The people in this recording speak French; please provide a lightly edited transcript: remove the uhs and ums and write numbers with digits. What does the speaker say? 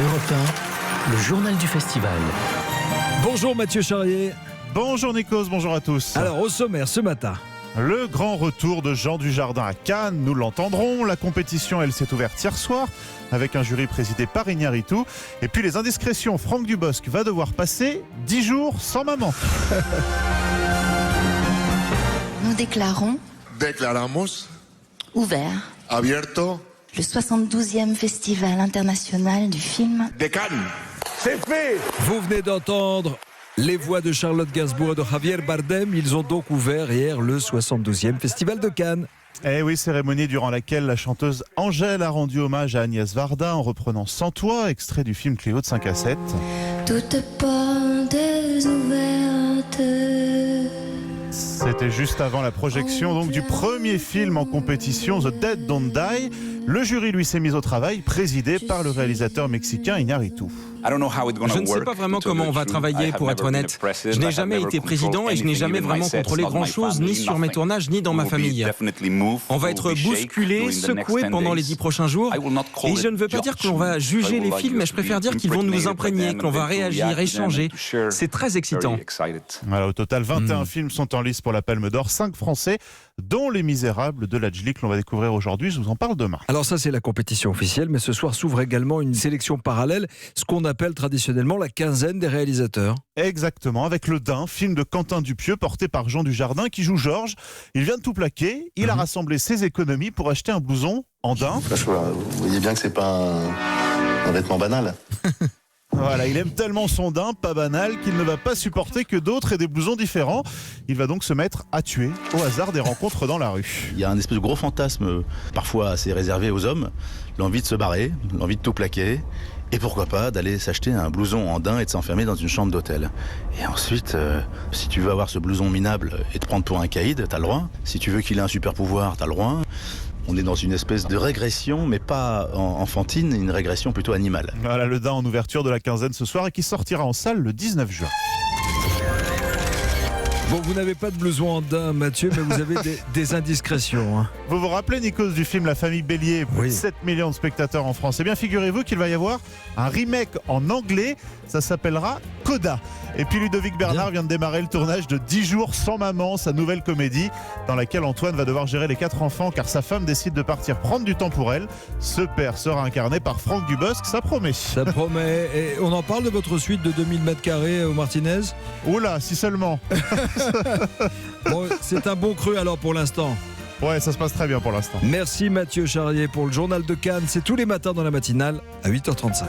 Europe 1, le journal du festival. Bonjour Mathieu Charrier. Bonjour Nikos, bonjour à tous. Alors au sommaire ce matin. Le grand retour de Jean Dujardin à Cannes, nous l'entendrons. La compétition, elle s'est ouverte hier soir avec un jury présidé par Iñárritu. Et puis les indiscrétions, Franck Dubosc va devoir passer 10 jours sans maman. Nous déclarons Declaramos ouvert abierto le 72e Festival international du film. de Cannes. C'est fait. Vous venez d'entendre les voix de Charlotte Gainsbourg et de Javier Bardem. Ils ont donc ouvert hier le 72e Festival de Cannes. Eh oui, cérémonie durant laquelle la chanteuse Angèle a rendu hommage à Agnès Varda en reprenant Sans toi, extrait du film Cléo de 5 à 7. Toutes portes ouvertes. C'était juste avant la projection donc du premier film en compétition, The Dead Don't Die. Le jury lui s'est mis au travail, présidé par le réalisateur mexicain Iñárritu. Je ne sais pas vraiment comment on va travailler, pour être honnête. Je n'ai jamais été président et je n'ai jamais vraiment contrôlé grand-chose, ni sur mes tournages, ni dans ma famille. On va être bousculés, secoués pendant les 10 prochains jours. Et je ne veux pas dire que l'on va juger les films, mais je préfère dire qu'ils vont nous imprégner, que l'on va réagir, échanger. C'est très excitant. Voilà, au total, 21 films sont en lice pour la Palme d'Or, 5 français, dont Les Misérables de Ladjli, que l'on va découvrir aujourd'hui. Je vous en parle demain. Alors ça c'est la compétition officielle, mais ce soir s'ouvre également une sélection parallèle, ce qu'on appelle traditionnellement la quinzaine des réalisateurs. Exactement, avec Le Dain, film de Quentin Dupieux, porté par Jean Dujardin, qui joue Georges. Il vient de tout plaquer, il a rassemblé ses économies pour acheter un blouson en daim. Vous voyez bien que c'est pas un vêtement banal. Voilà, il aime tellement son daim, pas banal, qu'il ne va pas supporter que d'autres aient des blousons différents. Il va donc se mettre à tuer au hasard des rencontres dans la rue. Il y a un espèce de gros fantasme, parfois assez réservé aux hommes, l'envie de se barrer, l'envie de tout plaquer, et pourquoi pas d'aller s'acheter un blouson en daim et de s'enfermer dans une chambre d'hôtel. Et ensuite, si tu veux avoir ce blouson minable et te prendre pour un caïd, t'as le droit. Si tu veux qu'il ait un super pouvoir, t'as le droit. On est dans une espèce de régression, mais pas enfantine, une régression plutôt animale. Voilà, Le Dain en ouverture de la quinzaine ce soir et qui sortira en salle le 19 juin. Bon, vous n'avez pas de blouson en daim, Mathieu, mais vous avez des indiscrétions. Hein. Vous vous rappelez, Nikos, du film La Famille Bélier, plus de 7 millions de spectateurs en France. Eh bien, figurez-vous qu'il va y avoir un remake en anglais, ça s'appellera Coda. Et puis Ludovic Bernard vient de démarrer le tournage de 10 jours sans maman, sa nouvelle comédie, dans laquelle Antoine va devoir gérer les 4 enfants car sa femme décide de partir prendre du temps pour elle. Ce père sera incarné par Franck Dubosc, ça promet. Ça promet. Et on en parle de votre suite de 2000 m² au Martinez? Oula, si seulement. Bon, c'est un bon cru alors pour l'instant. Ouais, ça se passe très bien pour l'instant. Merci Mathieu Charrier pour le journal de Cannes. C'est tous les matins dans la matinale à 8h35.